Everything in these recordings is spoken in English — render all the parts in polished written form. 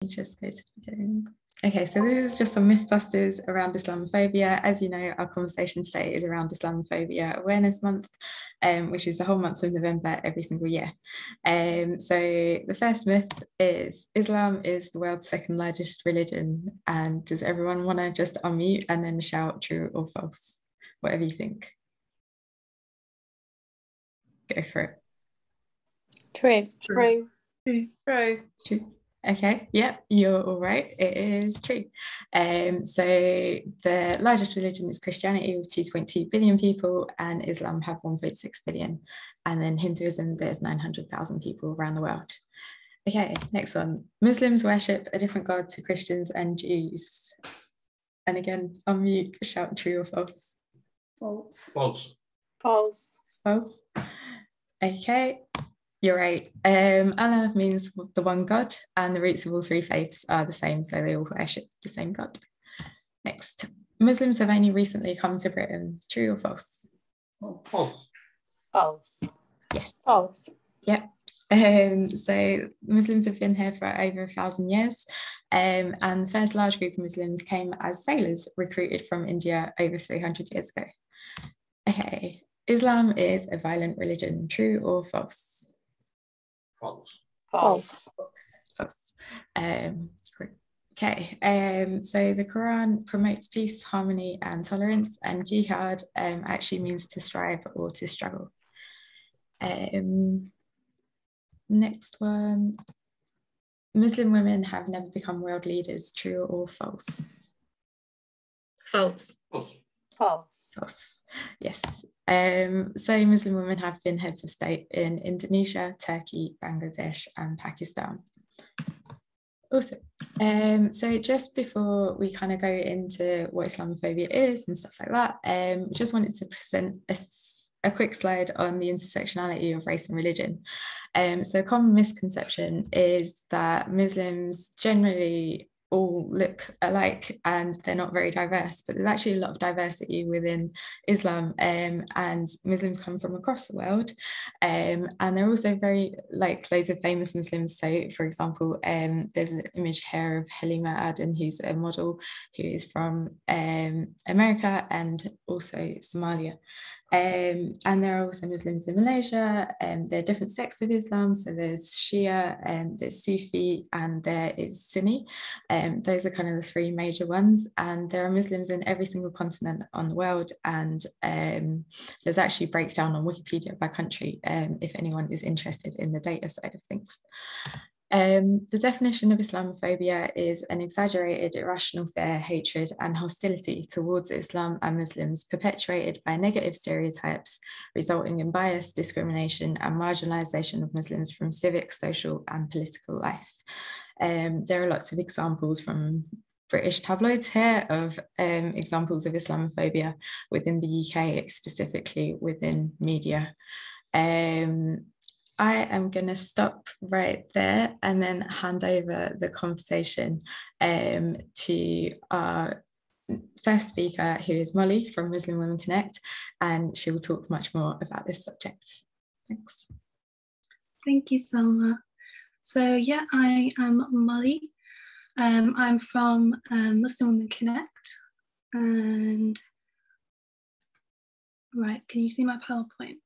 Just go to the beginning. Okay, so this is just some Mythbusters around Islamophobia. As you know, our conversation today is around Islamophobia Awareness Month, which is the whole month of November every single year. So the first myth is Islam is the world's second largest religion. And does everyone want to just unmute and then shout true or false? Whatever you think. Go for it. True. True. True. True. True. Okay, yep, you're all right. It is true. So the largest religion is Christianity with 2.2 billion people, and Islam have 1.6 billion. And then Hinduism, there's 900,000 people around the world. Okay, next one. Muslims worship a different God to Christians and Jews. And again, unmute, shout true or false. False. False. False. False. Okay. You're right. Allah means the one God, and the roots of all three faiths are the same, so they all worship the same God. Next, Muslims have only recently come to Britain. True or false? False. False. Yes. False. Yep. So Muslims have been here for over 1,000 years, and the first large group of Muslims came as sailors recruited from India over 300 years ago. Okay. Islam is a violent religion. True or false? False. False. False. Okay. So the Quran promotes peace, harmony, and tolerance, and jihad actually means to strive or to struggle. Next one. Muslim women have never become world leaders. True or false? False. False. False. Yes. So Muslim women have been heads of state in Indonesia, Turkey, Bangladesh, and Pakistan. Awesome. So just before we kind of go into what Islamophobia is and stuff like that, just wanted to present a quick slide on the intersectionality of race and religion. So a common misconception is that Muslims generally all look alike and they're not very diverse, but there's actually a lot of diversity within Islam, and Muslims come from across the world, and they're also very like loads of famous Muslims. So for example, there's an image here of Halima Aden, who's a model who is from America and also Somalia. And there are also Muslims in Malaysia, and there are different sects of Islam. So there's Shia, and there's Sufi, and there is Sunni. Those are kind of the three major ones. And there are Muslims in every single continent on the world. And there's actually a breakdown on Wikipedia by country, if anyone is interested in the data side of things. The definition of Islamophobia is an exaggerated, irrational fear, hatred, and hostility towards Islam and Muslims perpetuated by negative stereotypes, resulting in bias, discrimination, and marginalization of Muslims from civic, social, and political life. There are lots of examples from British tabloids here of examples of Islamophobia within the UK, specifically within media. I am going to stop right there and then hand over the conversation to our first speaker, who is Molly from Muslim Women Connect, and she will talk much more about this subject. Thanks. Thank you, Salma. So yeah, I am Molly. I'm from Muslim Women Connect, and right, can you see my PowerPoint?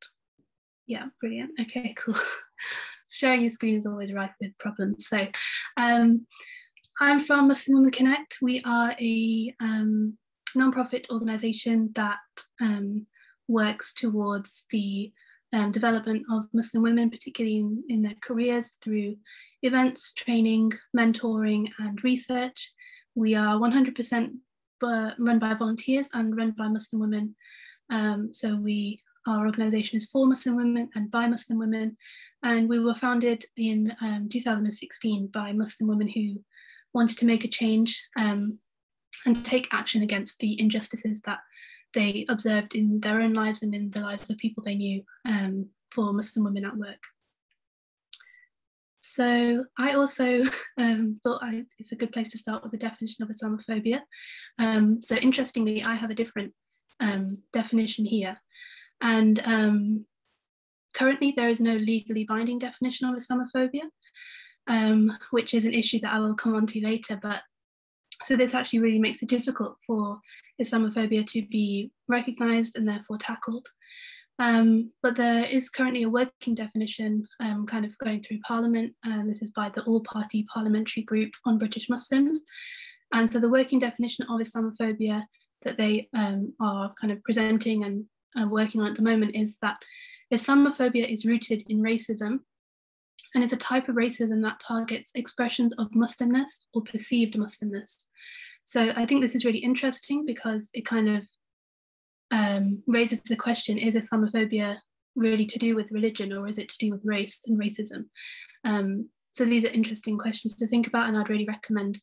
Yeah, brilliant. Okay, cool. Sharing your screen is always rife with problems. So I'm from Muslim Women Connect. We are a non-profit organisation that works towards the development of Muslim women, particularly in their careers, through events, training, mentoring, and research. We are 100% run by volunteers and run by Muslim women. So our organisation is for Muslim women and by Muslim women, and we were founded in 2016 by Muslim women who wanted to make a change and take action against the injustices that they observed in their own lives and in the lives of people they knew for Muslim women at work. So I also thought it's a good place to start with the definition of Islamophobia. So interestingly, I have a different definition here. And currently there is no legally binding definition of Islamophobia. which is an issue that I will come on to later. But so this actually really makes it difficult for Islamophobia to be recognised and therefore tackled. But there is currently a working definition kind of going through Parliament, and this is by the All-Party Parliamentary Group on British Muslims. And so the working definition of Islamophobia that they are kind of presenting and working on at the moment is that Islamophobia is rooted in racism, and it's a type of racism that targets expressions of Muslimness or perceived Muslimness. So I think this is really interesting because it kind of raises the question, is Islamophobia really to do with religion, or is it to do with race and racism? So these are interesting questions to think about, and I'd really recommend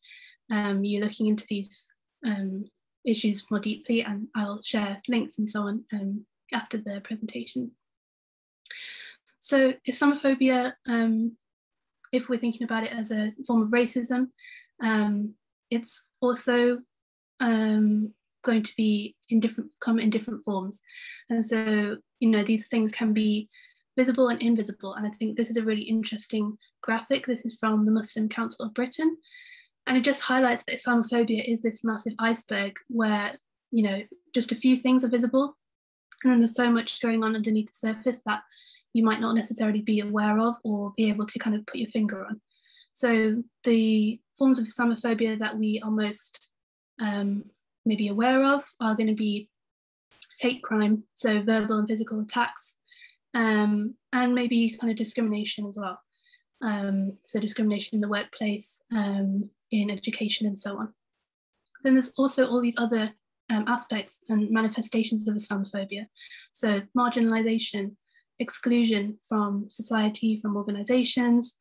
you looking into these issues more deeply, and I'll share links and so on after the presentation. So Islamophobia, if we're thinking about it as a form of racism, it's also going to be come in different forms. And so, you know, these things can be visible and invisible. And I think this is a really interesting graphic. This is from the Muslim Council of Britain. And it just highlights that Islamophobia is this massive iceberg where, you know, just a few things are visible. And then there's so much going on underneath the surface that you might not necessarily be aware of or be able to kind of put your finger on. So the forms of Islamophobia that we are most maybe aware of are going to be hate crime, so verbal and physical attacks, and maybe kind of discrimination as well. So discrimination in the workplace, in education and so on. Then there's also all these other aspects and manifestations of Islamophobia. So marginalization, exclusion from society, from organizations,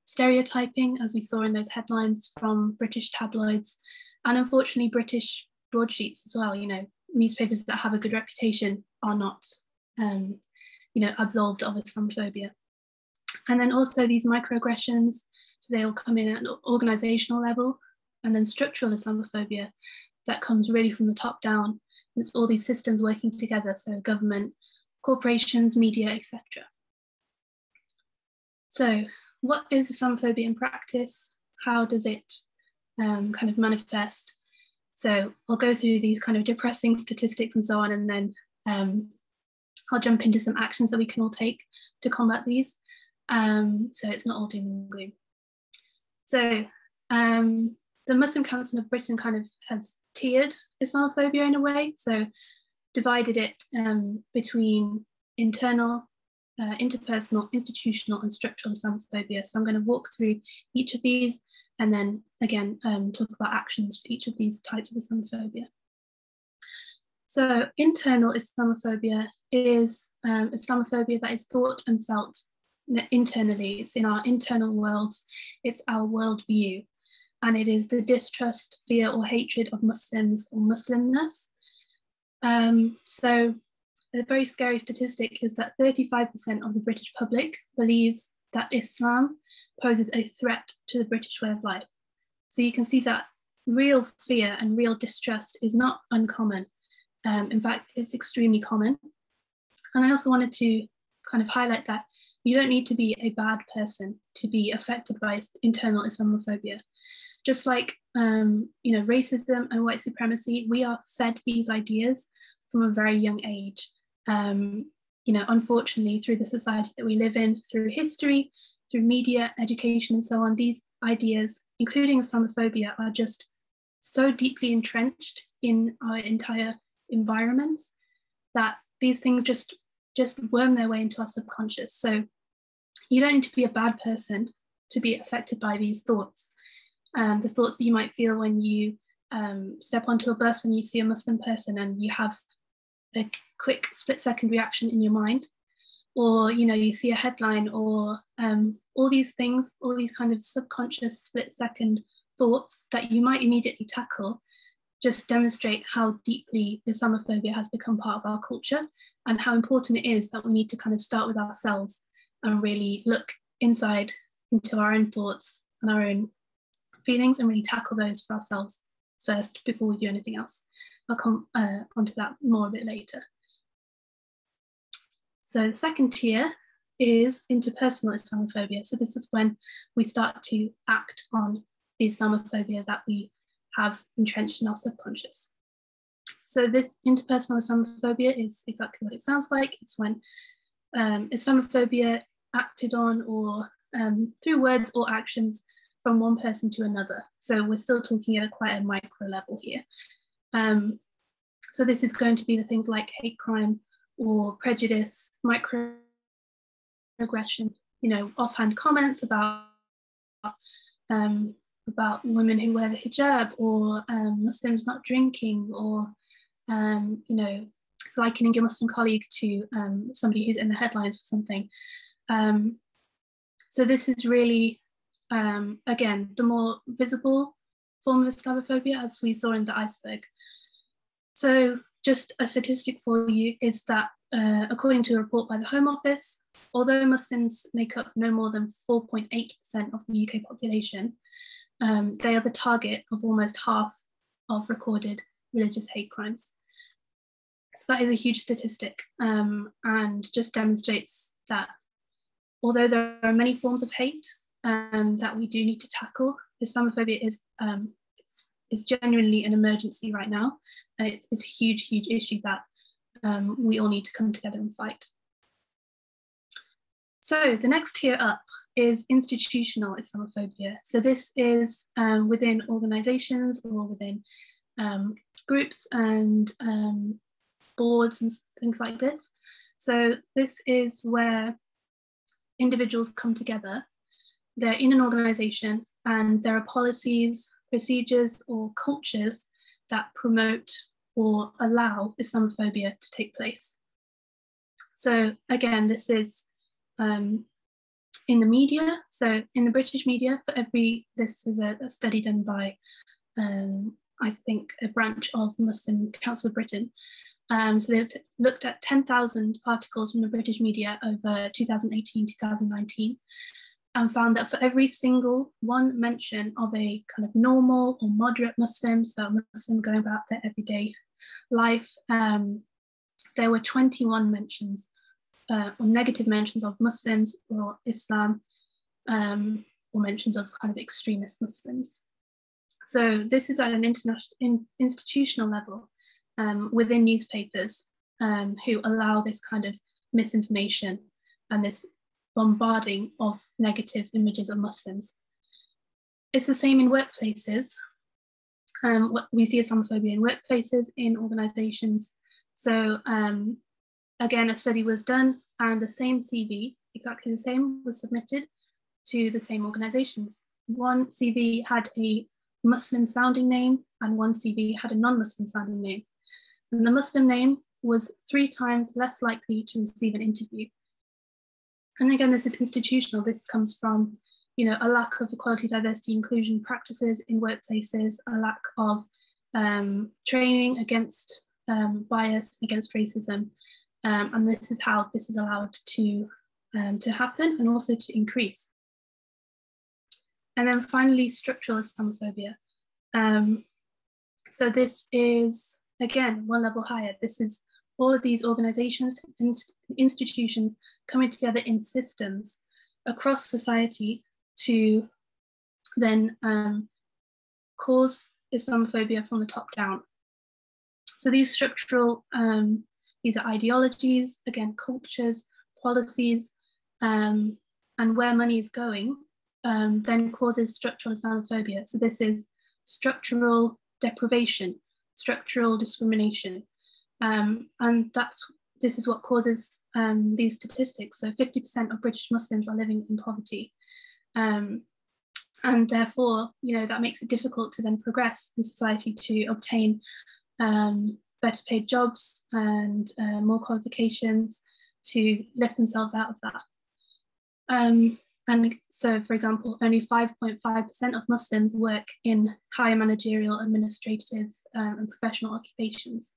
stereotyping, as we saw in those headlines from British tabloids, and unfortunately British broadsheets as well. You know, newspapers that have a good reputation are not, you know, absolved of Islamophobia. And then also these microaggressions, so they all come in at an organizational level, and then structural Islamophobia that comes really from the top down. It's all these systems working together, so government, corporations, media, etc. So what is Islamophobia in practice? How does it kind of manifest? So I'll go through these kind of depressing statistics and so on, and then I'll jump into some actions that we can all take to combat these. So it's not all doom and gloom. So the Muslim Council of Britain kind of has tiered Islamophobia in a way, so divided it between internal, interpersonal, institutional and structural Islamophobia. So I'm going to walk through each of these and then again talk about actions for each of these types of Islamophobia. So internal Islamophobia is Islamophobia that is thought and felt internally. It's in our internal worlds, it's our worldview, and it is the distrust, fear or hatred of Muslims or Muslimness. So a very scary statistic is that 35% of the British public believes that Islam poses a threat to the British way of life. So you can see that real fear and real distrust is not uncommon. In fact, it's extremely common. And I also wanted to kind of highlight that you don't need to be a bad person to be affected by internal Islamophobia. Just like you know, racism and white supremacy, we are fed these ideas from a very young age. You know, unfortunately, through the society that we live in, through history, through media, education, and so on, these ideas, including Islamophobia, are just so deeply entrenched in our entire environments that these things just worm their way into our subconscious. So you don't need to be a bad person to be affected by these thoughts. The thoughts that you might feel when you step onto a bus and you see a Muslim person and you have a quick split-second reaction in your mind, or you know, you see a headline, or all these things, all these kind of subconscious split-second thoughts that you might immediately tackle, just demonstrate how deeply Islamophobia has become part of our culture and how important it is that we need to kind of start with ourselves and really look inside into our own thoughts and our own feelings and really tackle those for ourselves first before we do anything else. I'll come onto that more a bit later. So the second tier is interpersonal Islamophobia. So this is when we start to act on the Islamophobia that we have entrenched in our subconscious. So this interpersonal Islamophobia is exactly what it sounds like. It's when Islamophobia acted on or through words or actions from one person to another. So we're still talking at quite a micro level here. So this is going to be the things like hate crime or prejudice, microaggression, offhand comments about women who wear the hijab, or Muslims not drinking, or likening your Muslim colleague to somebody who's in the headlines for something. So this is really, again, the more visible form of Islamophobia, as we saw in the iceberg. So just a statistic for you is that according to a report by the Home Office, although Muslims make up no more than 4.8% of the UK population, they are the target of almost half of recorded religious hate crimes. So that is a huge statistic, and just demonstrates that although there are many forms of hate that we do need to tackle, Islamophobia is genuinely an emergency right now, and it's a huge, huge issue that we all need to come together and fight. So the next tier up is institutional Islamophobia. So this is within organizations or within groups and boards and things like this. So this is where individuals come together. They're in an organization and there are policies, procedures, or cultures that promote or allow Islamophobia to take place. So again, this is in the media. So in the British media, this is a study done by, I think, a branch of the Muslim Council of Britain. So they looked at 10,000 articles from the British media over 2018-2019 and found that for every single one mention of a kind of normal or moderate Muslim, so a Muslim going about their everyday life, there were 21 mentions or negative mentions of Muslims or Islam, or mentions of kind of extremist Muslims. So this is at an institutional level within newspapers who allow this kind of misinformation and this bombarding of negative images of Muslims. It's the same in workplaces. We see Islamophobia in workplaces, in organizations. So again, a study was done and the same CV, exactly the same, was submitted to the same organizations. One CV had a Muslim sounding name and one CV had a non-Muslim sounding name. And the Muslim name was 3 times less likely to receive an interview. And again, this is institutional. This comes from, a lack of equality, diversity, inclusion practices in workplaces, a lack of training against bias, against racism. And this is how this is allowed to happen and also to increase. And then finally, structural Islamophobia. So this is, again, one level higher. This is all of these organizations and institutions coming together in systems across society to then cause Islamophobia from the top down. So these structural, these are ideologies, again, cultures, policies, and where money is going, then causes structural Islamophobia. So this is structural deprivation, structural discrimination. And this is what causes these statistics. So 50% of British Muslims are living in poverty. And therefore, that makes it difficult to then progress in society to obtain better paid jobs and more qualifications to lift themselves out of that. And so, for example, only 5.5% of Muslims work in higher managerial, administrative, and professional occupations.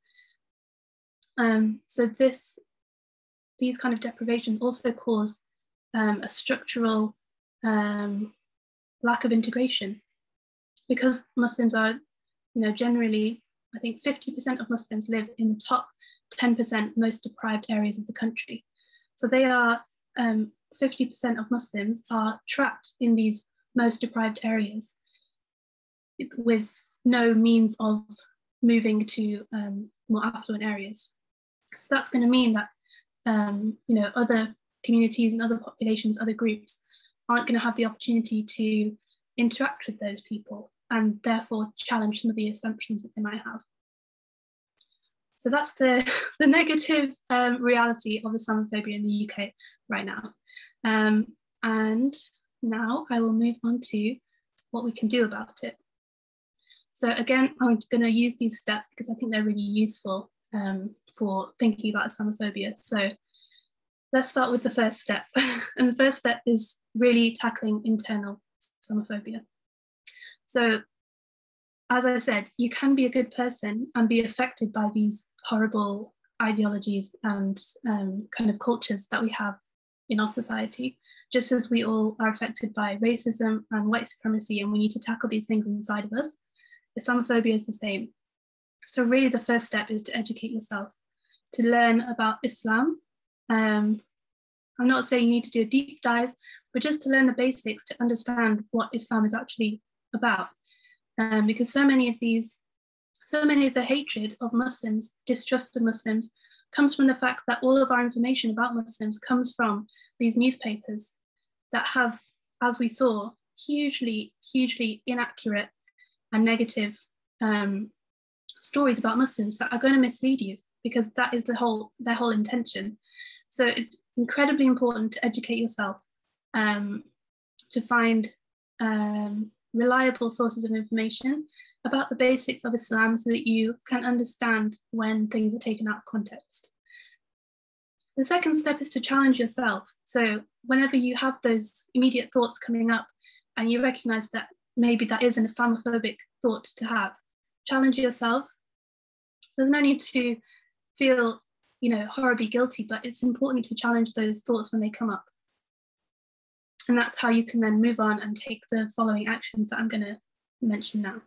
So these kind of deprivations also cause a structural lack of integration, because Muslims are, generally, I think 50% of Muslims live in the top 10% most deprived areas of the country. So they are 50% of Muslims are trapped in these most deprived areas with no means of moving to more affluent areas. So that's going to mean that other communities and other populations, other groups aren't going to have the opportunity to interact with those people and therefore challenge some of the assumptions that they might have. So that's the negative reality of Islamophobia in the UK right now. And now I will move on to what we can do about it. So again, I'm going to use these steps because I think they're really useful for thinking about Islamophobia. So let's start with the first step. And the first step is really tackling internal Islamophobia. So as I said, you can be a good person and be affected by these horrible ideologies and kind of cultures that we have in our society, just as we all are affected by racism and white supremacy, and we need to tackle these things inside of us. Islamophobia is the same. So really the first step is to educate yourself, to learn about Islam. I'm not saying you need to do a deep dive, but just to learn the basics, to understand what Islam is actually about. Because so many of the hatred of Muslims, distrust of Muslims, comes from the fact that all of our information about Muslims comes from these newspapers that have, as we saw, hugely inaccurate and negative stories about Muslims that are going to mislead you, because that is their whole intention. So it's incredibly important to educate yourself, to find reliable sources of information about the basics of Islam so that you can understand when things are taken out of context. The second step is to challenge yourself. So whenever you have those immediate thoughts coming up and you recognize that maybe that is an Islamophobic thought to have, challenge yourself. There's no need to feel, horribly guilty, but it's important to challenge those thoughts when they come up. And that's how you can then move on and take the following actions that I'm going to mention now.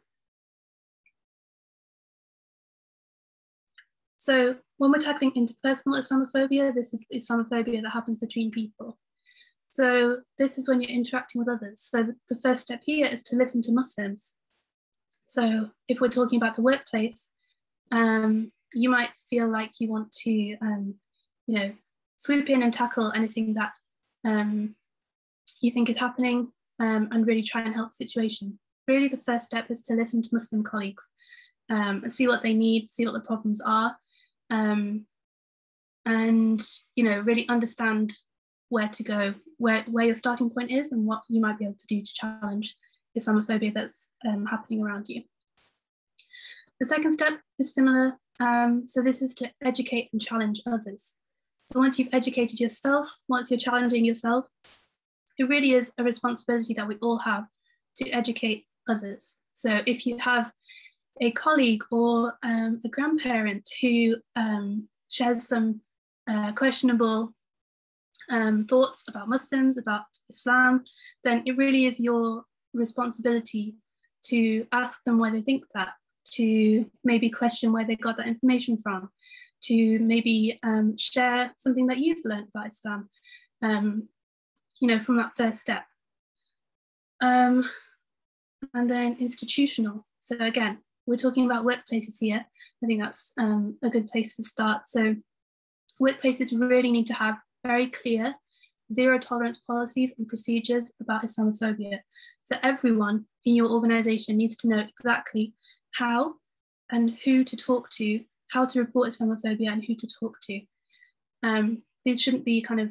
So when we're tackling interpersonal Islamophobia, this is Islamophobia that happens between people. So this is when you're interacting with others. So the first step here is to listen to Muslims. So if we're talking about the workplace, you might feel like you want to, swoop in and tackle anything that you think is happening and really try and help the situation. Really, the first step is to listen to Muslim colleagues and see what they need, see what the problems are, and really understand where to go, where your starting point is, and what you might be able to do to challenge Islamophobia that's happening around you. The second step is similar. So this is to educate and challenge others. So once you've educated yourself, once you're challenging yourself, it really is a responsibility that we all have to educate others. So if you have a colleague or a grandparent who shares some questionable thoughts about Muslims, about Islam, then it really is your responsibility to ask them why they think that, to maybe question where they got that information from, to maybe share something that you've learned about Islam, from that first step. And then institutional. So again, we're talking about workplaces here. I think that's a good place to start. So workplaces really need to have very clear zero tolerance policies and procedures about Islamophobia. So everyone in your organization needs to know exactly how and who to talk to, how to report Islamophobia and who to talk to. These shouldn't be kind of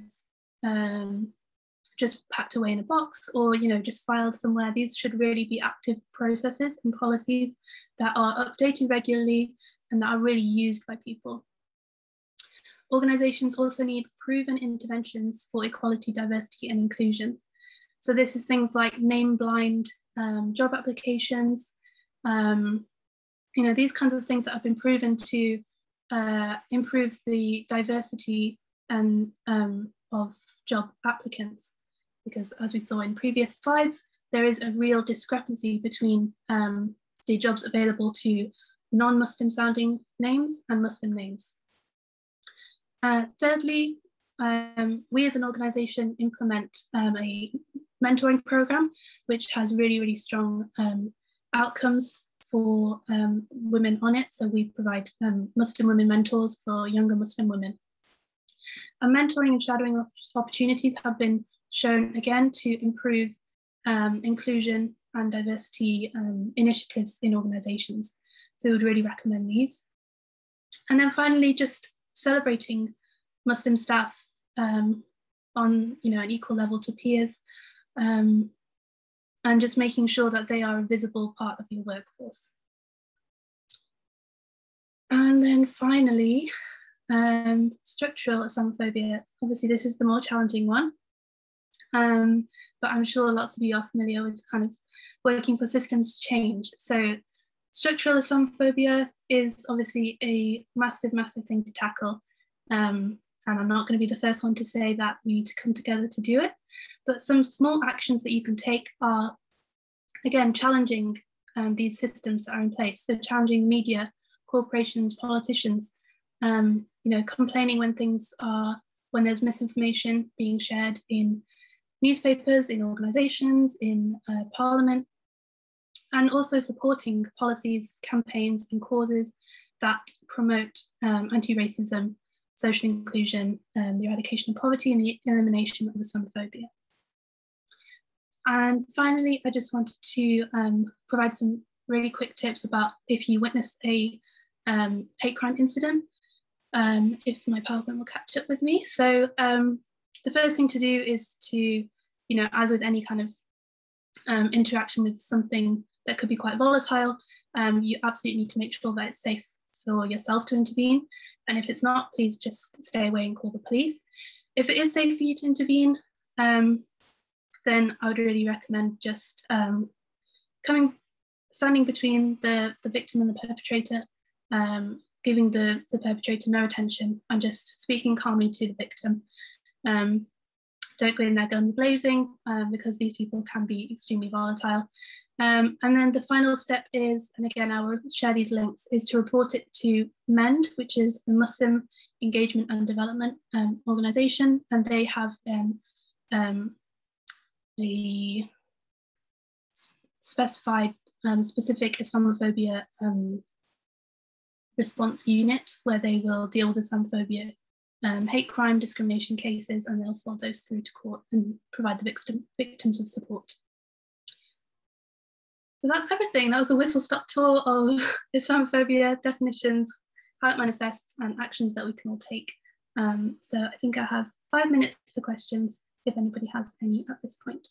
just packed away in a box or just filed somewhere. These should really be active processes and policies that are updated regularly and that are really used by people. Organizations also need proven interventions for equality, diversity and inclusion. So this is things like name-blind job applications, these kinds of things that have been proven to improve the diversity and of job applicants. Because as we saw in previous slides, there is a real discrepancy between the jobs available to non-Muslim sounding names and Muslim names. Thirdly, we as an organisation implement a mentoring programme, which has really, really strong outcomes for women on it. So we provide Muslim women mentors for younger Muslim women. And mentoring and shadowing opportunities have been shown again to improve inclusion and diversity initiatives in organisations. So we would really recommend these. And then finally, just celebrating Muslim staff on an equal level to peers, and just making sure that they are a visible part of your workforce. And then finally, structural Islamophobia. Obviously, this is the more challenging one, but I'm sure lots of you are familiar with kind of working for systems change. So structural Islamophobia is obviously a massive, massive thing to tackle. And I'm not going to be the first one to say that we need to come together to do it. But some small actions that you can take are, again, challenging these systems that are in place. So challenging media, corporations, politicians, complaining when there's misinformation being shared in newspapers, in organisations, in parliament, and also supporting policies, campaigns and causes that promote anti-racism, social inclusion, the eradication of poverty and the elimination of Islamophobia. And finally, I just wanted to provide some really quick tips about if you witness a hate crime incident, if my PowerPoint will catch up with me. So the first thing to do is to, as with any kind of interaction with something that could be quite volatile, you absolutely need to make sure that it's safe for yourself to intervene. And if it's not, please just stay away and call the police. If it is safe for you to intervene, then I would really recommend just standing between the victim and the perpetrator, giving the perpetrator no attention and just speaking calmly to the victim. Don't go in there guns blazing, because these people can be extremely volatile. And then the final step is, and again, I will share these links, is to report it to MEND, which is the Muslim Engagement and Development Organisation, and they have a specified specific Islamophobia response unit where they will deal with Islamophobia, hate crime, discrimination cases, and they'll follow those through to court and provide the victims with support. So that's everything. That was a whistle-stop tour of Islamophobia, definitions, how it manifests, and actions that we can all take. So I think I have 5 minutes for questions, if anybody has any at this point.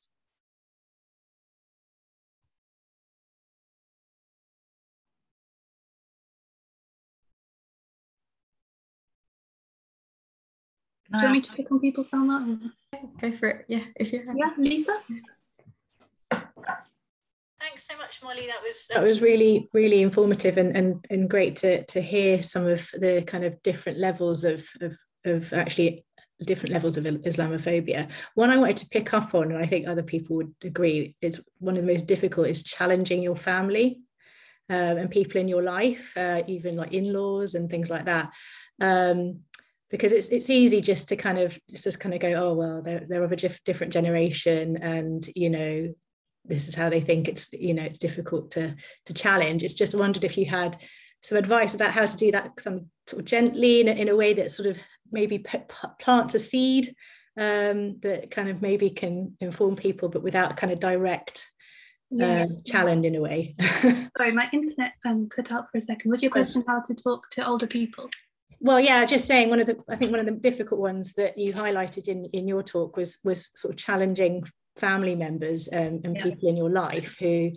Do you want me to pick on people, Salma? Go for it. Yeah, if you're happy. Yeah, Lisa? Thanks so much, Molly. That was really, really informative and great to hear some of the kind of different levels of actually different levels of Islamophobia. One I wanted to pick up on, and I think other people would agree, is one of the most difficult is challenging your family and people in your life, even like in-laws and things like that. Because it's easy just to kind of go, oh well, they're of a different generation, and this is how they think. It's it's difficult to challenge. It's just wondered if you had some advice about how to do that sort of gently in a way that sort of maybe plants a seed that kind of maybe can inform people, but without kind of direct challenge in a way. Sorry, my internet cut out for a second. Was your question how to talk to older people? Well, yeah, just saying I think one of the difficult ones that you highlighted in your talk was sort of challenging family members and people in your life who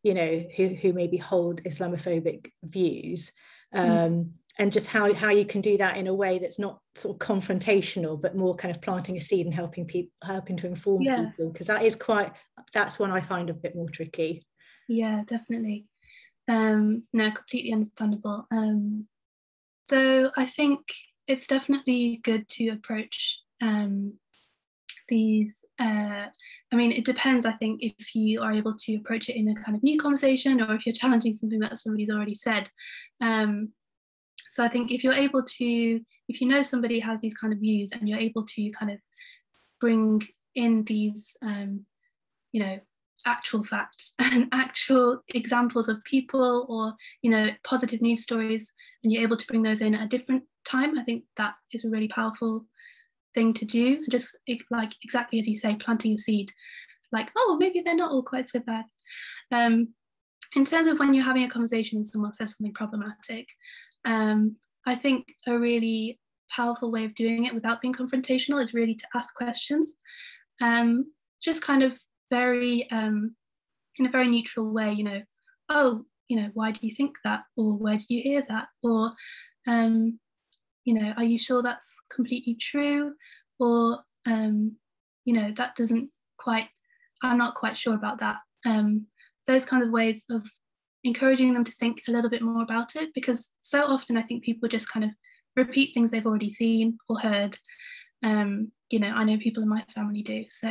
maybe hold Islamophobic views, and just how you can do that in a way that's not sort of confrontational, but more kind of planting a seed and helping to inform people, because that's one I find a bit more tricky. Yeah, definitely. No, completely understandable. So I think it's definitely good to approach these. I mean, it depends, I think, if you are able to approach it in a kind of new conversation, or if you're challenging something that somebody's already said. So I think if you know somebody has these kind of views and you're able to kind of bring in these, actual facts and actual examples of people, or, positive news stories, and you're able to bring those in at a different time, I think that is a really powerful thing to do. Just like exactly as you say, planting a seed, like, oh, maybe they're not all quite so bad. In terms of when you're having a conversation and someone says something problematic, I think a really powerful way of doing it without being confrontational is really to ask questions, just kind of very in a very neutral way, why do you think that, or where did you hear that, or are you sure that's completely true, or that doesn't quite, I'm not quite sure about that. Those kind of ways of encouraging them to think a little bit more about it, because so often I think people just kind of repeat things they've already seen or heard. I know people in my family do. So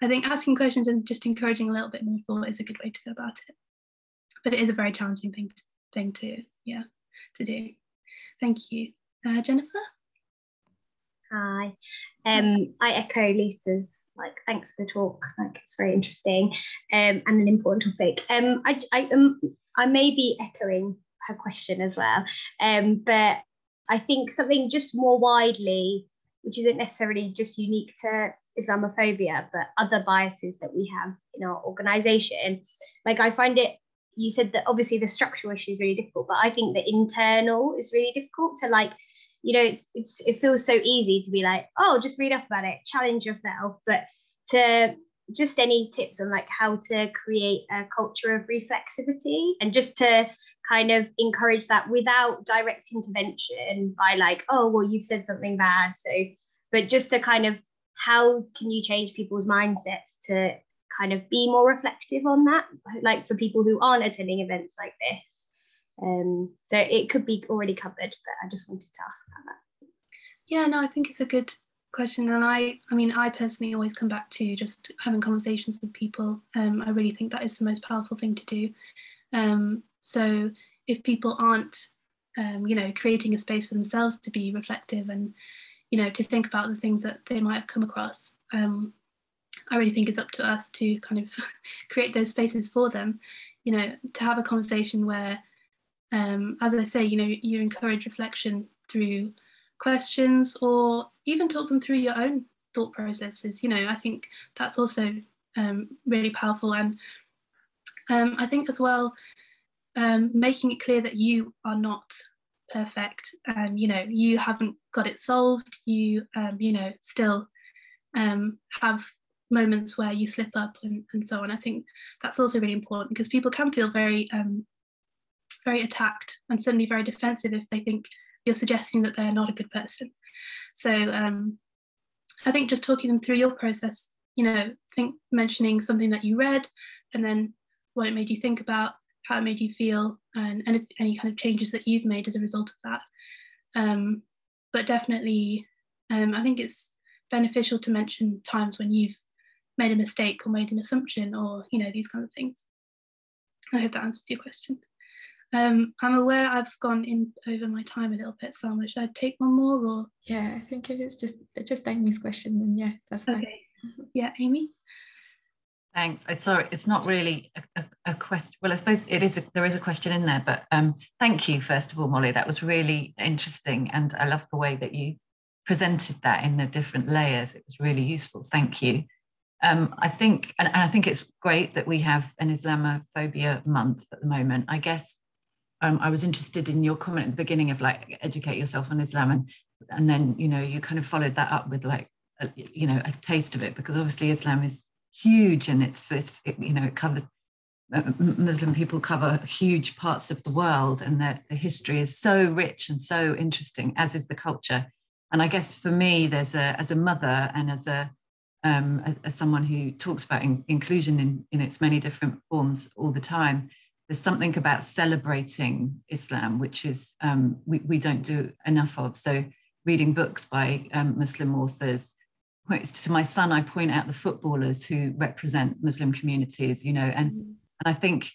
I think asking questions and just encouraging a little bit more thought is a good way to go about it. But it is a very challenging thing to do. Thank you. Jennifer? Hi. I echo Lisa's, thanks for the talk. It's very interesting and an important topic. I may be echoing her question as well, but I think something just more widely, which isn't necessarily just unique to Islamophobia, but other biases that we have in our organisation. I find it, you said that obviously the structural issue is really difficult, but I think the internal is really difficult to it feels so easy to be like, oh, just read up about it, challenge yourself, but to just any tips on how to create a culture of reflexivity and just to kind of encourage that without direct intervention by oh, well, you've said something bad, so, but just to kind of, how can you change people's mindsets to kind of be more reflective on that, for people who aren't attending events like this. So it could be already covered, but I just wanted to ask about that. Yeah, no, I think it's a good question, and I personally always come back to just having conversations with people. I really think that is the most powerful thing to do. So if people aren't creating a space for themselves to be reflective and to think about the things that they might have come across, I really think it's up to us to kind of create those spaces for them, to have a conversation where, as I say, you encourage reflection through questions, or even talk them through your own thought processes. I think that's also really powerful. And I think as well, making it clear that you are not perfect, and you haven't got it solved. You still have moments where you slip up and so on. I think that's also really important, because people can feel very very attacked and suddenly very defensive if they think you're suggesting that they're not a good person. So I think just talking them through your process, mentioning something that you read, and then what it made you think about, how it made you feel, and any kind of changes that you've made as a result of that. But definitely, I think it's beneficial to mention times when you've made a mistake or made an assumption, or these kinds of things. I hope that answers your question. I'm aware I've gone in over my time a little bit, Salma. Should I take one more, or? Yeah, I think if it's just Amy's question, then yeah, that's fine. Okay. Yeah, Amy. Thanks. Sorry, it's not really a question. Well, I suppose there is a question in there, but thank you first of all, Molly. That was really interesting, and I love the way that you presented that in the different layers. It was really useful. Thank you. I think, and I think it's great that we have an Islamophobia month at the moment. I guess I was interested in your comment at the beginning of educate yourself on Islam, and then you kind of followed that up with a taste of it, because obviously Islam is huge, and it covers, Muslim people cover huge parts of the world, and that the history is so rich and so interesting, as is the culture. And I guess for me, as a mother and as someone who talks about inclusion in its many different forms all the time, there's something about celebrating Islam, which is we don't do enough of. So reading books by Muslim authors. To my son, I point out the footballers who represent Muslim communities, and I think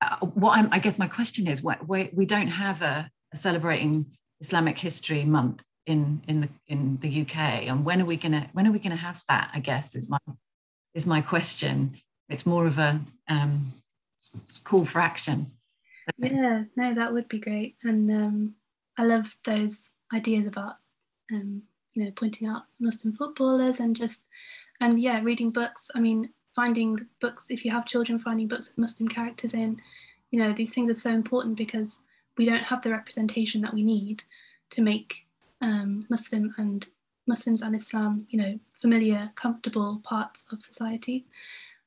I guess my question is, we don't have a celebrating Islamic History Month in the UK, and when are we gonna have that, I guess, is my question. It's more of a call for action. Yeah, no, that would be great. And I love those ideas about pointing out Muslim footballers and reading books. I mean, finding books, if you have children, finding books with Muslim characters in, these things are so important because we don't have the representation that we need to make Muslims and Islam, familiar, comfortable parts of society.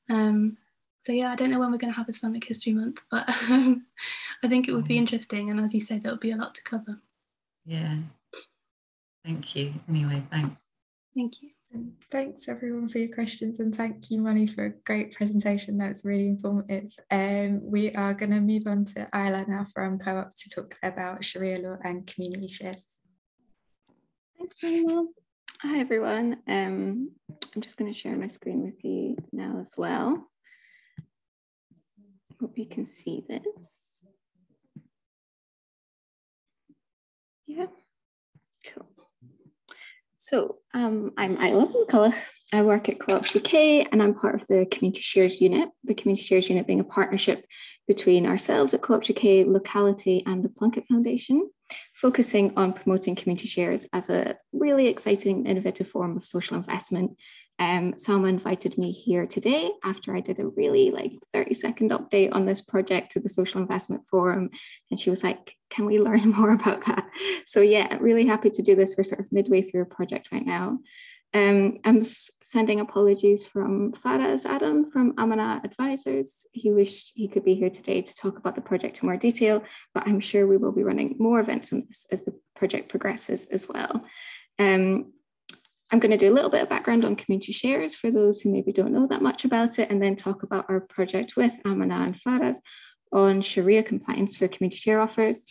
So yeah, I don't know when we're going to have Islamic History Month, but I think it would be interesting. And as you say, there would be a lot to cover. Yeah. Thank you. Anyway, thanks. Thank you. And thanks everyone for your questions, and thank you, Molly, for a great presentation. That was really informative. We are going to move on to Isla now from Co-op to talk about Sharia law and community shares. Thanks, Emma. Hi everyone. I'm just going to share my screen with you now as well. Hope you can see this. Yeah, cool. So I'm Isla McCulloch. I work at Co-op UK and I'm part of the Community Shares Unit. The Community Shares Unit being a partnership between ourselves at Co-op UK, Locality and the Plunkett Foundation, focusing on promoting community shares as a really exciting, innovative form of social investment. Salma invited me here today after I did a really 30-second update on this project to the Social Investment Forum. And she was like, can we learn more about that? So yeah, really happy to do this. We're sort of midway through a project right now. I'm sending apologies from Faraz Adam from Amana Advisors. He wished he could be here today to talk about the project in more detail, but I'm sure we will be running more events on this as the project progresses as well. I'm going to do a little bit of background on community shares for those who maybe don't know that much about it, and then talk about our project with Amana and Faraz on Sharia compliance for community share offers.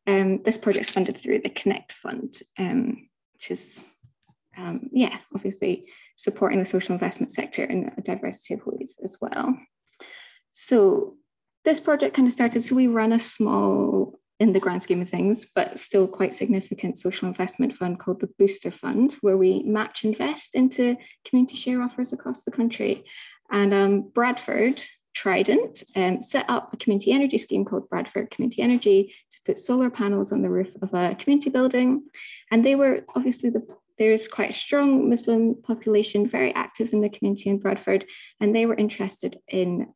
This project is funded through the Connect Fund, which is obviously supporting the social investment sector in a diversity of ways as well. So this project kind of started, so we run a small, in the grand scheme of things, but still quite significant social investment fund called the Booster Fund, where we match invest into community share offers across the country. And Bradford Trident set up a community energy scheme called Bradford Community Energy to put solar panels on the roof of a community building. And they were obviously there's quite a strong Muslim population, very active in the community in Bradford, and they were interested in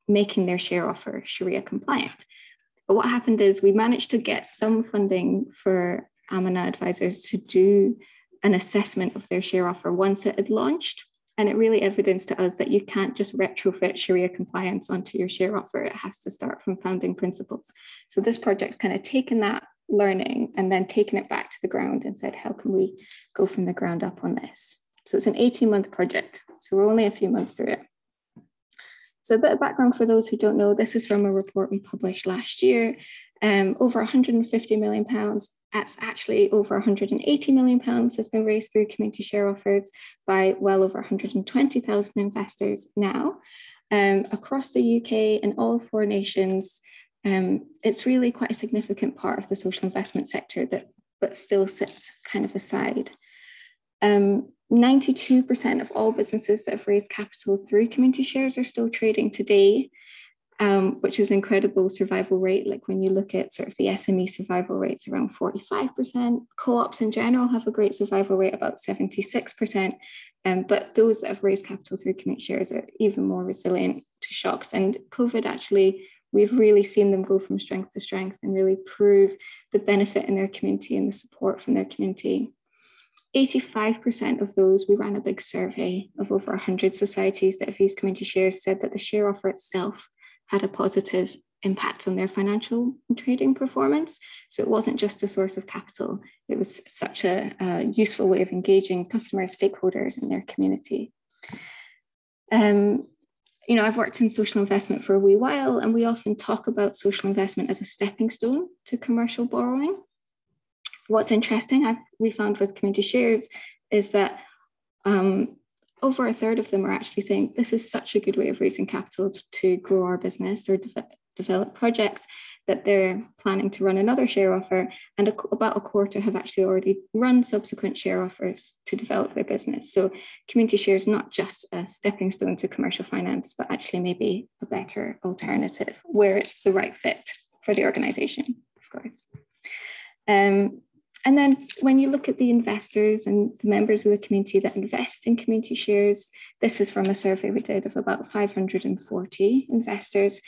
making their share offer Sharia compliant. But what happened is we managed to get some funding for Amana Advisors to do an assessment of their share offer once it had launched. And it really evidenced to us that you can't just retrofit Sharia compliance onto your share offer. It has to start from founding principles. So this project's kind of taken that learning and then taken it back to the ground and said, how can we go from the ground up on this? So it's an 18-month project. So we're only a few months through it. So a bit of background for those who don't know, this is from a report we published last year. Over £150 million, that's actually over £180 million has been raised through community share offers by well over 120,000 investors now. Across the UK and all 4 nations, it's really quite a significant part of the social investment sector but still sits kind of aside. 92% of all businesses that have raised capital through community shares are still trading today, which is an incredible survival rate. Like when you look at sort of the SME survival rates, around 45%. Co-ops in general have a great survival rate, about 76%. But those that have raised capital through community shares are even more resilient to shocks. And COVID actually, we've really seen them go from strength to strength and really prove the benefit in their community and the support from their community. 85% of those, we ran a big survey of over 100 societies that have used community shares, said that the share offer itself had a positive impact on their financial and trading performance. So it wasn't just a source of capital. It was such a useful way of engaging customers, stakeholders in their community. I've worked in social investment for a wee while, and we often talk about social investment as a stepping stone to commercial borrowing. What's interesting, we found with community shares is that over a third of them are actually saying this is such a good way of raising capital to grow our business or develop projects, that they're planning to run another share offer, and about a quarter have actually already run subsequent share offers to develop their business. So community share is not just a stepping stone to commercial finance, but actually maybe a better alternative where it's the right fit for the organization, of course. And then when you look at the investors and the members of the community that invest in community shares, this is from a survey we did of about 540 investors.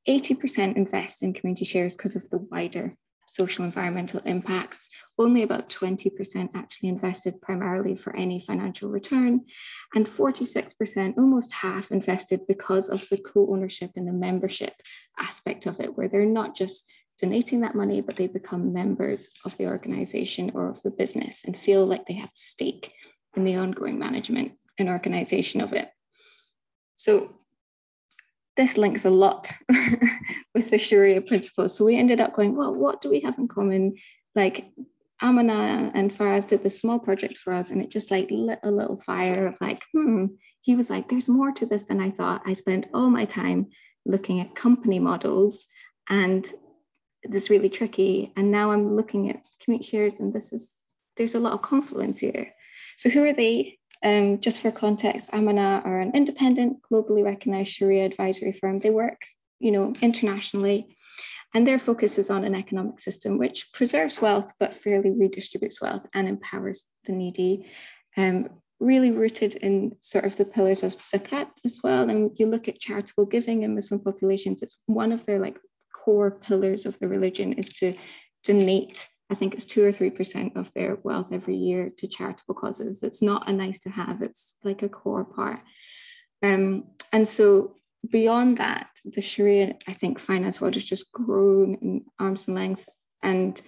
80% invest in community shares because of the wider social environmental impacts. Only about 20% actually invested primarily for any financial return. And 46%, almost half, invested because of the co-ownership and the membership aspect of it, where they're not just donating that money, but they become members of the organization or of the business and feel like they have a stake in the ongoing management and organization of it. So this links a lot with the Shariah principles. So we ended up going, well, what do we have in common? Like Amina and Faraz did this small project for us, and it just like lit a little fire of like, he was like, there's more to this than I thought. I spent all my time looking at company models, and this really tricky. And now I'm looking at community shares, and there's a lot of confluence here. So who are they? Just for context, Amina are an independent, globally recognized Shariah advisory firm. They work, internationally, and their focus is on an economic system which preserves wealth, but fairly redistributes wealth and empowers the needy. Really rooted in sort of the pillars of zakat as well. And you look at charitable giving in Muslim populations, it's one of their like core pillars of the religion is to donate, I think it's 2 or 3% of their wealth every year to charitable causes. It's not a nice to have, it's like a core part. And so beyond that, the Shariah, I think, finance world has just grown in arm's length. And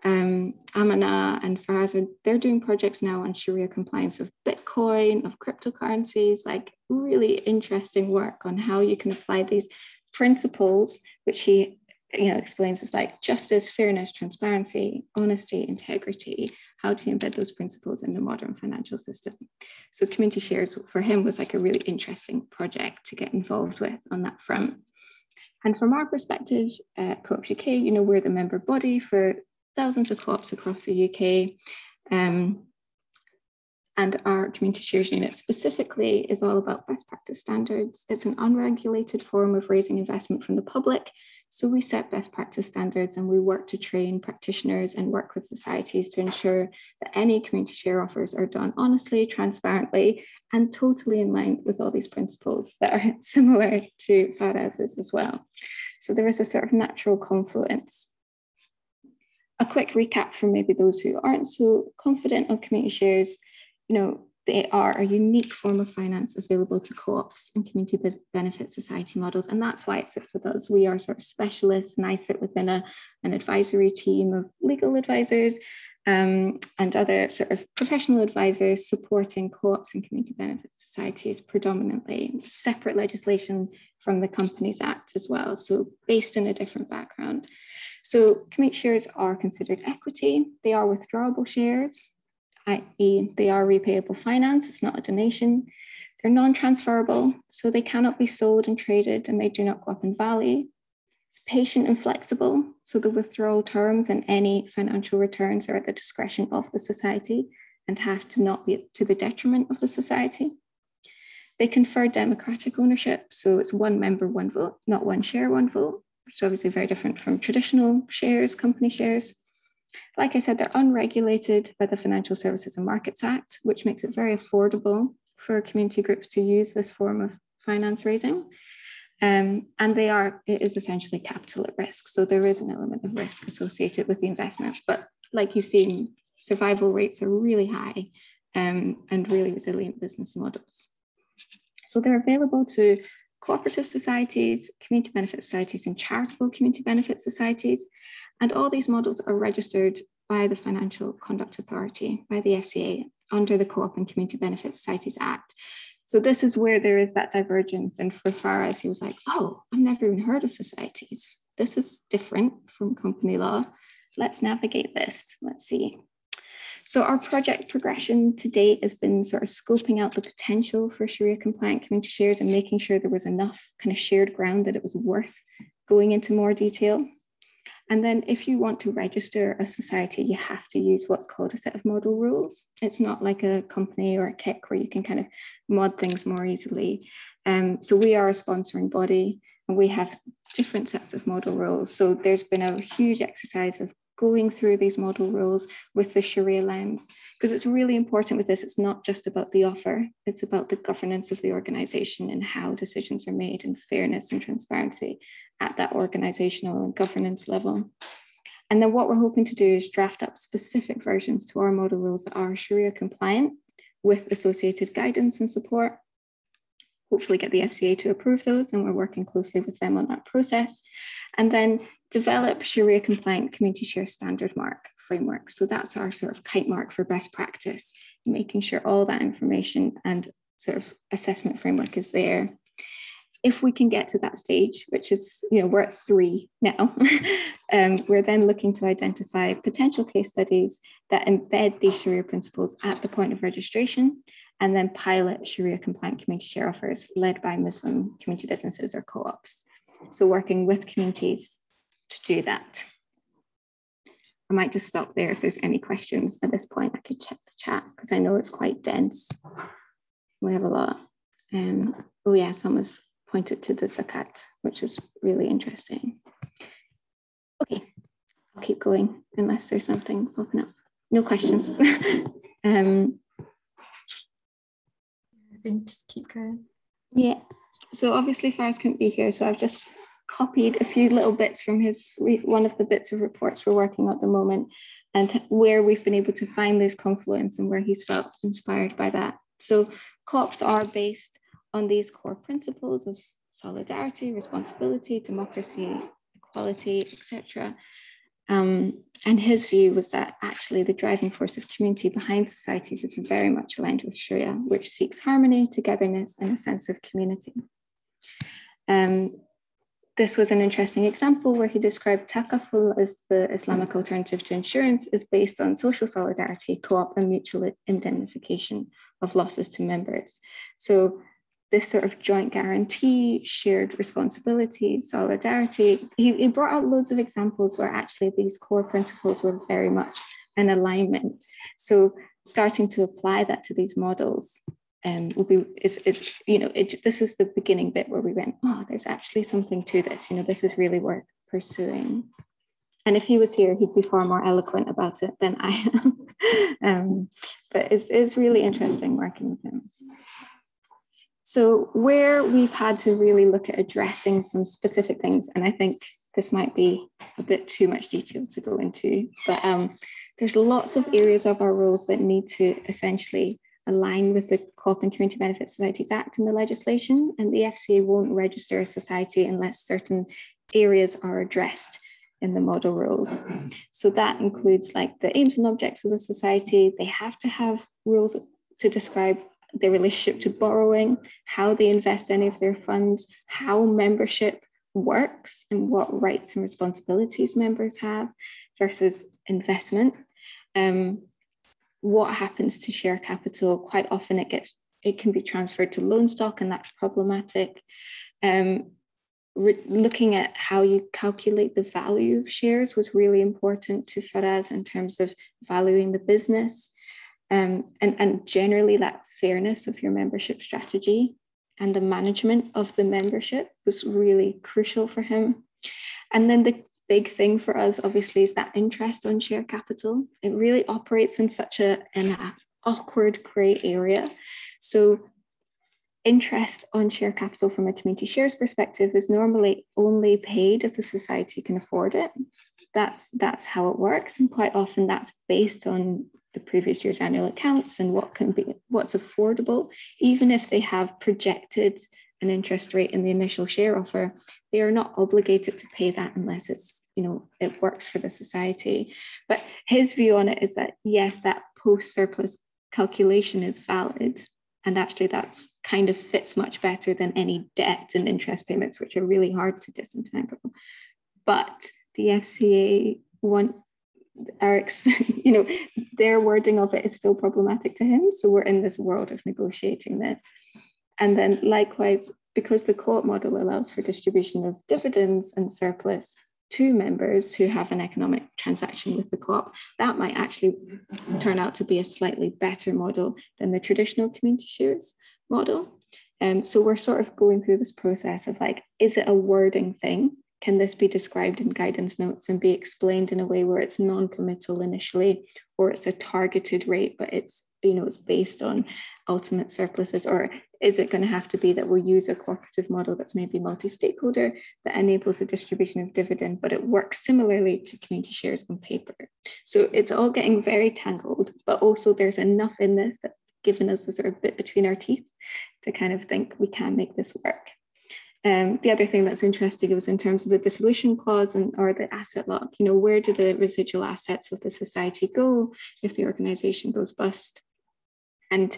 Amina and Faraz, they're doing projects now on Shariah compliance of Bitcoin, of cryptocurrencies, like really interesting work on how you can apply these principles, which he explains as like justice, fairness, transparency, honesty, integrity. How do you embed those principles in the modern financial system? So community shares for him was like a really interesting project to get involved with on that front. And from our perspective at Co-ops UK, we're the member body for thousands of co-ops across the UK. And our community shares unit specifically is all about best practice standards. It's an unregulated form of raising investment from the public. So we set best practice standards, and we work to train practitioners and work with societies to ensure that any community share offers are done honestly, transparently, and totally in line with all these principles that are similar to Faraz's as well. So there is a sort of natural confluence. A quick recap for maybe those who aren't so confident on community shares. They are a unique form of finance available to co-ops and community benefit society models. And that's why it sits with us. We are sort of specialists, and I sit within an advisory team of legal advisors and other sort of professional advisors supporting co-ops and community benefit societies predominantly. Separate legislation from the Companies Act as well, so based in a different background. So community shares are considered equity. They are withdrawable shares, i.e. they are repayable finance, it's not a donation. They're non-transferable, so they cannot be sold and traded, and they do not go up in value. It's patient and flexible, so the withdrawal terms and any financial returns are at the discretion of the society and have to not be to the detriment of the society. They confer democratic ownership, so it's one member, one vote, not one share, one vote, which is obviously very different from traditional shares, company shares. Like I said, they're unregulated by the Financial Services and Markets Act, which makes it very affordable for community groups to use this form of finance raising. And it is essentially capital at risk. So there is an element of risk associated with the investment. But like you've seen, survival rates are really high and really resilient business models. So they're available to cooperative societies, community benefit societies, and charitable community benefit societies. And all these models are registered by the Financial Conduct Authority, by the FCA, under the Co-op and Community Benefit Societies Act. So this is where there is that divergence. And for Faraz, he was like, oh, I've never even heard of societies. This is different from company law. Let's navigate this. Let's see. So our project progression to date has been sort of scoping out the potential for Shariah compliant community shares and making sure there was enough kind of shared ground that it was worth going into more detail. And then if you want to register a society, you have to use what's called a set of model rules. It's not like a company or a KIC where you can kind of mod things more easily. So we are a sponsoring body and we have different sets of model rules. So there's been a huge exercise of going through these model rules with the Shariah lens, because it's really important with this. It's not just about the offer, it's about the governance of the organization and how decisions are made, and fairness and transparency at that organizational and governance level. And then what we're hoping to do is draft up specific versions to our model rules that are Shariah compliant with associated guidance and support. Hopefully get the FCA to approve those, and we're working closely with them on that process. And then develop Shariah compliant community share standard mark framework. So that's our sort of kite mark for best practice, making sure all that information and sort of assessment framework is there. If we can get to that stage, which is, we're at 3 now, we're then looking to identify potential case studies that embed these Shariah principles at the point of registration, and then pilot Shariah compliant community share offers led by Muslim community businesses or co-ops. So working with communities to do that. I might just stop there if there's any questions at this point. I could check the chat because I know it's quite dense. We have a lot. Oh yeah, someone's pointed to the zakat, which is really interesting. Okay, I'll keep going unless there's something popping up. No questions. I think just keep going. Yeah, so obviously Faraz couldn't be here, so I've just copied a few little bits from one of the bits of reports we're working on at the moment, and where we've been able to find this confluence and where he's felt inspired by that. So co-ops are based on these core principles of solidarity, responsibility, democracy, equality, etc. And his view was that actually the driving force of community behind societies is very much aligned with Shariah, which seeks harmony, togetherness, and a sense of community. This was an interesting example where he described takaful as the Islamic alternative to insurance is based on social solidarity, co-op, and mutual indemnification of losses to members. So this sort of joint guarantee, shared responsibility, solidarity, he brought out loads of examples where actually these core principles were very much in alignment. So starting to apply that to these models this is the beginning bit where we went, oh, there's actually something to this, this is really worth pursuing. And if he was here, he'd be far more eloquent about it than I am. But it's really interesting working with him. So where we've had to really look at addressing some specific things, and I think this might be a bit too much detail to go into, but there's lots of areas of our rules that need to essentially align with the Co-op and Community Benefit Societies Act and the legislation, and the FCA won't register a society unless certain areas are addressed in the model rules. So that includes like the aims and objects of the society. They have to have rules to describe their relationship to borrowing, how they invest any of their funds, how membership works and what rights and responsibilities members have versus investment. What happens to share capital? Quite often it can be transferred to loan stock, and that's problematic. Looking at how you calculate the value of shares was really important to Faraz in terms of valuing the business, and generally that fairness of your membership strategy and the management of the membership was really crucial for him. And then the big thing for us, obviously, is that interest on share capital. It really operates in such an awkward grey area. So interest on share capital from a community shares perspective is normally only paid if the society can afford it. That's how it works. And quite often that's based on the previous year's annual accounts and what's affordable. Even if they have projected an interest rate in the initial share offer, they are not obligated to pay that unless it works for the society. But his view on it is that, yes, that post-surplus calculation is valid. And actually that's kind of fits much better than any debt and interest payments, which are really hard to disentangle. But the FCA their wording of it is still problematic to him. So we're in this world of negotiating this. And then likewise, because the co-op model allows for distribution of dividends and surplus to members who have an economic transaction with the co-op, that might actually turn out to be a slightly better model than the traditional community shares model. So we're sort of going through this process of like, is it a wording thing? Can this be described in guidance notes and be explained in a way where it's non-committal initially, or it's a targeted rate, but it's, you know, it's based on ultimate surpluses? Or is it going to have to be that we'll use a cooperative model that's maybe multi-stakeholder that enables the distribution of dividend, but it works similarly to community shares on paper? So it's all getting very tangled, but also there's enough in this that's given us the sort of bit between our teeth to kind of think we can make this work. The other thing that's interesting was in terms of the dissolution clause or the asset lock, you know, where do the residual assets of the society go if the organization goes bust? And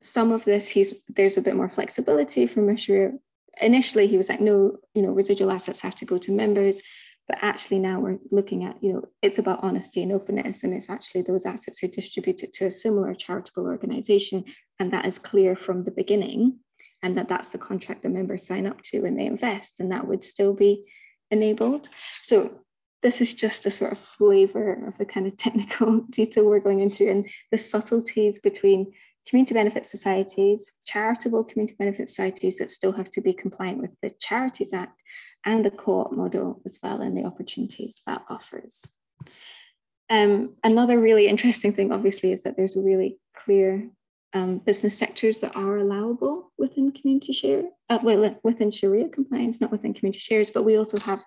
some of this, there's a bit more flexibility from Shariah. Initially, he was like, no, you know, residual assets have to go to members. But actually now we're looking at, you know, it's about honesty and openness. And if actually those assets are distributed to a similar charitable organization, and that is clear from the beginning, and that's the contract the members sign up to when they invest, and that would still be enabled. So this is just a sort of flavor of the kind of technical detail we're going into, and the subtleties between community benefit societies, charitable community benefit societies that still have to be compliant with the Charities Act, and the co-op model as well, and the opportunities that offers. Another really interesting thing, obviously, is that there's a really clear business sectors that are allowable within community share, within Shariah compliance, not within community shares, but we also have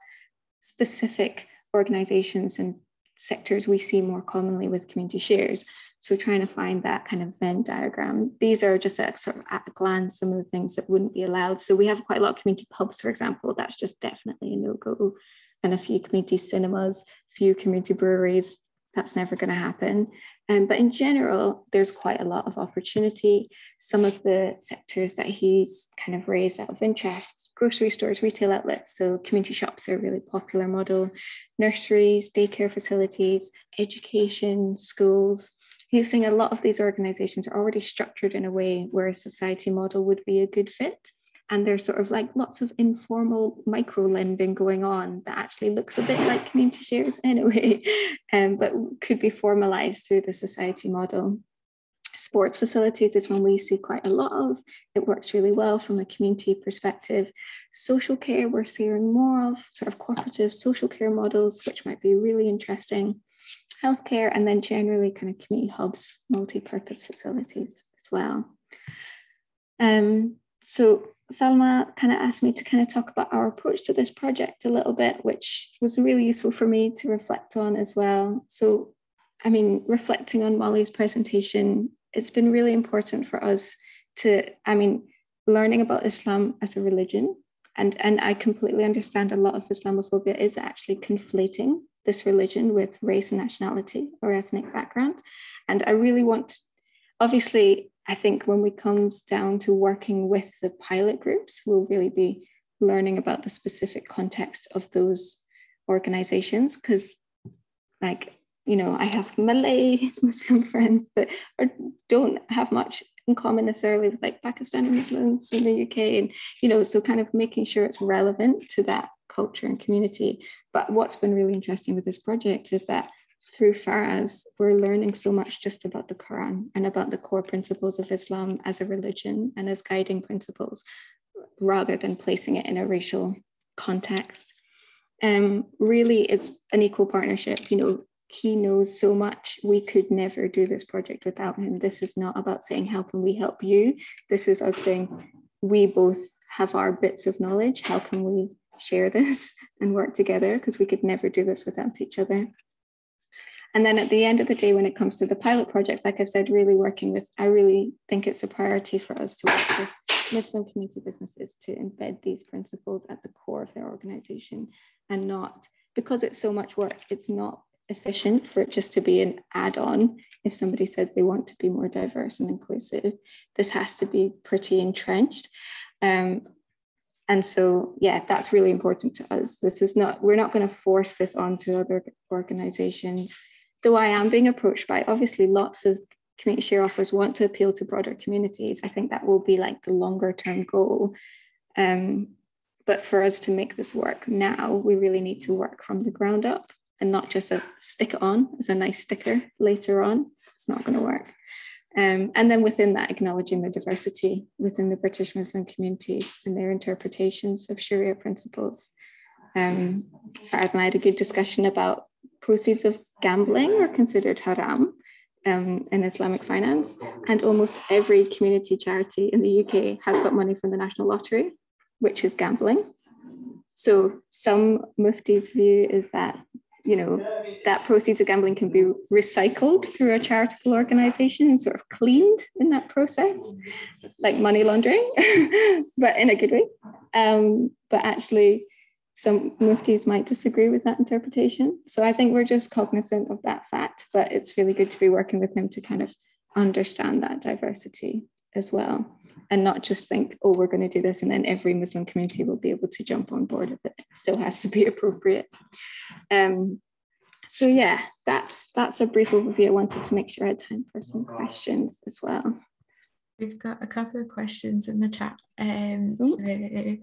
specific organizations and sectors we see more commonly with community shares. So trying to find that kind of Venn diagram. These are just at a glance some of the things that wouldn't be allowed. So we have quite a lot of community pubs, for example, that's just definitely a no-go. And a few community cinemas, few community breweries, that's never going to happen. But in general, there's quite a lot of opportunity. Some of the sectors that he's kind of raised out of interest: grocery stores, retail outlets, so community shops are a really popular model, nurseries, daycare facilities, education, schools. He's saying a lot of these organizations are already structured in a way where a society model would be a good fit. And there's sort of like lots of informal micro lending going on that actually looks a bit like community shares anyway, but could be formalized through the society model. Sports facilities is one we see quite a lot of. It works really well from a community perspective. Social care, we're seeing more of sort of cooperative social care models, which might be really interesting. Healthcare, and then generally kind of community hubs, multi-purpose facilities as well. So Salma kind of asked me to kind of talk about our approach to this project a little bit, which was really useful for me to reflect on as well. So, I mean, reflecting on Molly's presentation, it's been really important for us to, learning about Islam as a religion, and I completely understand a lot of Islamophobia is actually conflating this religion with race and nationality or ethnic background. And I really want, obviously, I think when we comes down to working with the pilot groups, we'll really be learning about the specific context of those organizations, because I have Malay Muslim friends that don't have much in common necessarily with like Pakistani Muslims in the UK, and so kind of making sure it's relevant to that culture and community. But what's been really interesting with this project is that through Faraz, we're learning so much just about the Quran and about the core principles of Islam as a religion and as guiding principles, rather than placing it in a racial context. Really, it's an equal partnership. He knows so much. We could never do this project without him. This is not about saying, how can we help you? This is us saying, we both have our bits of knowledge. How can we share this and work together? Because we could never do this without each other. And then at the end of the day, when it comes to the pilot projects, like I've said, I really think it's a priority for us to work with Muslim community businesses to embed these principles at the core of their organization, and not, because it's so much work, it's not efficient for it just to be an add-on. If somebody says they want to be more diverse and inclusive, this has to be pretty entrenched. And so, yeah, that's really important to us. We're not going to force this onto other organizations. Though I am being approached by, obviously, lots of community share offers want to appeal to broader communities. I think that will be like the longer term goal. But for us to make this work now, we really need to work from the ground up and not just stick it on as a nice sticker later on. It's not going to work. And then within that, acknowledging the diversity within the British Muslim community and their interpretations of Sharia principles. Faraz and I had a good discussion about proceeds of gambling are considered haram in Islamic finance, and almost every community charity in the UK has got money from the National Lottery, which is gambling. So some muftis' view is that, you know, that proceeds of gambling can be recycled through a charitable organization and sort of cleaned in that process, like money laundering, but in a good way. But actually, some muftis might disagree with that interpretation. So I think we're just cognizant of that fact, but it's really good to be working with him to kind of understand that diversity as well, and not just think, oh, we're going to do this and then every Muslim community will be able to jump on board with it. It still has to be appropriate. So yeah, that's a brief overview. I wanted to make sure I had time for some questions as well. We've got a couple of questions in the chat. So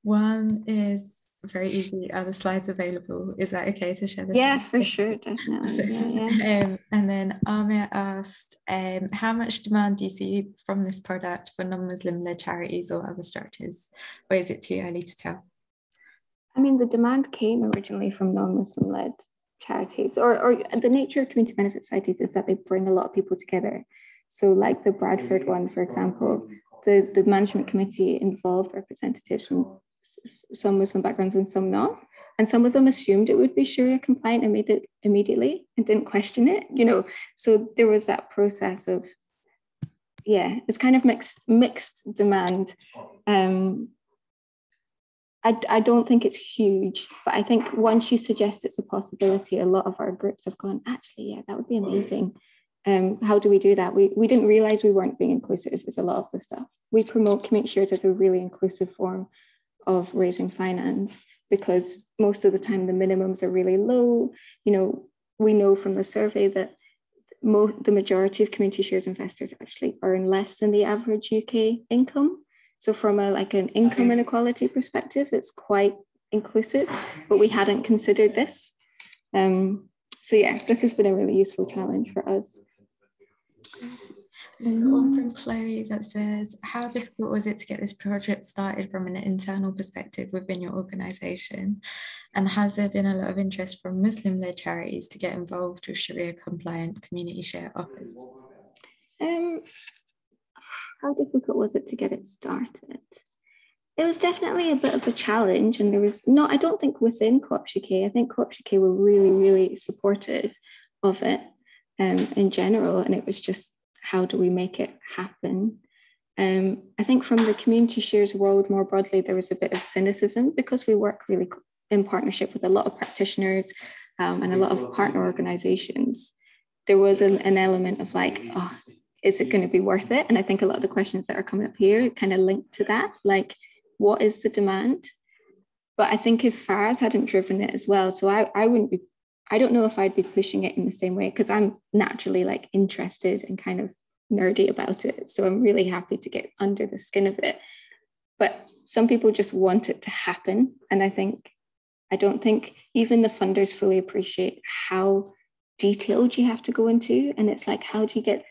one is very easy. Are the slides available? Is that okay to share this? Yeah, for sure, definitely. And then Amir asked, how much demand do you see from this product for non-Muslim led charities or other structures? Or is it too early to tell? I mean, the demand came originally from non-Muslim led charities, or the nature of community benefit societies is that they bring a lot of people together. So like the Bradford one, for example, the management committee involved representatives from some Muslim backgrounds and some not. And some of them assumed it would be Sharia compliant and made it immediately and didn't question it, you know. So there was that process of, yeah, it's kind of mixed demand. I don't think it's huge, but I think once you suggest it's a possibility, a lot of our groups have gone, actually, yeah, that would be amazing. How do we do that? We didn't realize we weren't being inclusive is a lot of the stuff. We promote community shares as a really inclusive form of raising finance because most of the time the minimums are really low. You know, we know from the survey that the majority of community shares investors actually earn less than the average UK income. So from an income inequality perspective, it's quite inclusive, but we hadn't considered this. So yeah, this has been a really useful challenge for us. One from Chloe that says, how difficult was it to get this project started from an internal perspective within your organisation? And has there been a lot of interest from Muslim-led charities to get involved with Sharia-compliant community share offers? How difficult was it to get it started? It was definitely a bit of a challenge, and there was I don't think within Co-op UK, I think Co-op UK were really, really supportive of it in general, and it was just, how do we make it happen? I think from the community shares world more broadly, there was a bit of cynicism because we work really in partnership with a lot of practitioners and a lot of partner organizations. There was an element of like, oh, is it going to be worth it? And I think a lot of the questions that are coming up here kind of link to that, like, what is the demand? But I think if Faraz hadn't driven it as well, so I wouldn't be, I don't know if I'd be pushing it in the same way because I'm naturally like interested and kind of nerdy about it. So I'm really happy to get under the skin of it. But some people just want it to happen. And I don't think even the funders fully appreciate how detailed you have to go into. And it's like, how do you get,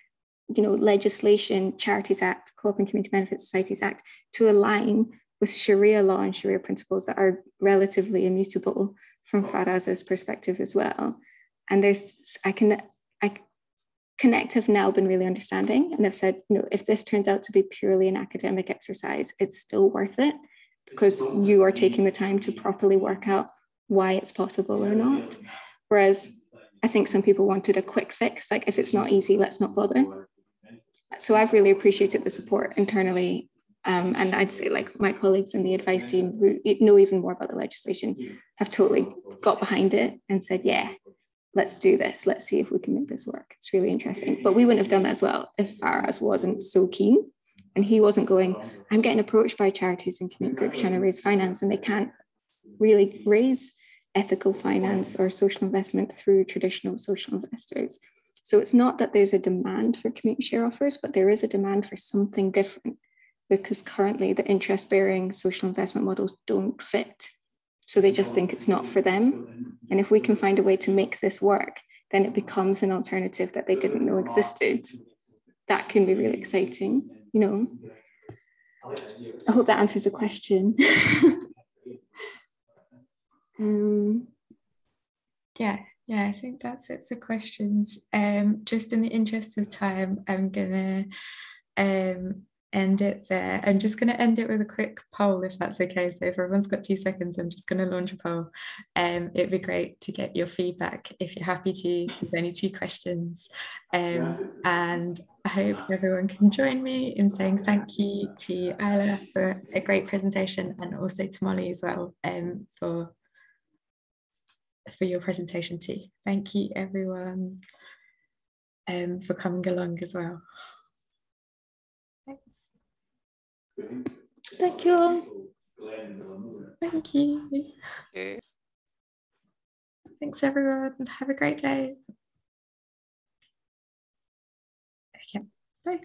you know, legislation, Charities Act, Co-op and Community Benefit Societies Act to align with Sharia law and Sharia principles that are relatively immutable from Faraz's perspective as well. And Connect have now been really understanding, and they've said, you know, if this turns out to be purely an academic exercise, it's still worth it because you are taking the time to properly work out why it's possible or not. Whereas I think some people wanted a quick fix, like if it's not easy, let's not bother. So I've really appreciated the support internally. And I'd say like my colleagues in the advice team who know even more about the legislation have totally got behind it and said, yeah, let's do this. Let's see if we can make this work. It's really interesting. But we wouldn't have done that as well if Faraz wasn't so keen. And he wasn't going, I'm getting approached by charities and community groups trying to raise finance and they can't really raise ethical finance or social investment through traditional social investors. So it's not that there's a demand for community share offers, but there is a demand for something different. because currently the interest-bearing social investment models don't fit. So they just think it's not for them. And if we can find a way to make this work, then it becomes an alternative that they didn't know existed. That can be really exciting, you know. I hope that answers the question. Yeah, I think that's it for questions. Just in the interest of time, I'm gonna end it there. I'm just gonna end it with a quick poll, if that's okay. So if everyone's got 2 seconds, I'm just gonna launch a poll. It'd be great to get your feedback if you're happy to. There's only 2 questions. And I hope everyone can join me in saying thank you to Isla for a great presentation, and also to Molly as well for your presentation too. Thank you everyone for coming along as well. Thanks. Thank you. Thank you. Thanks everyone. Have a great day. Okay, bye.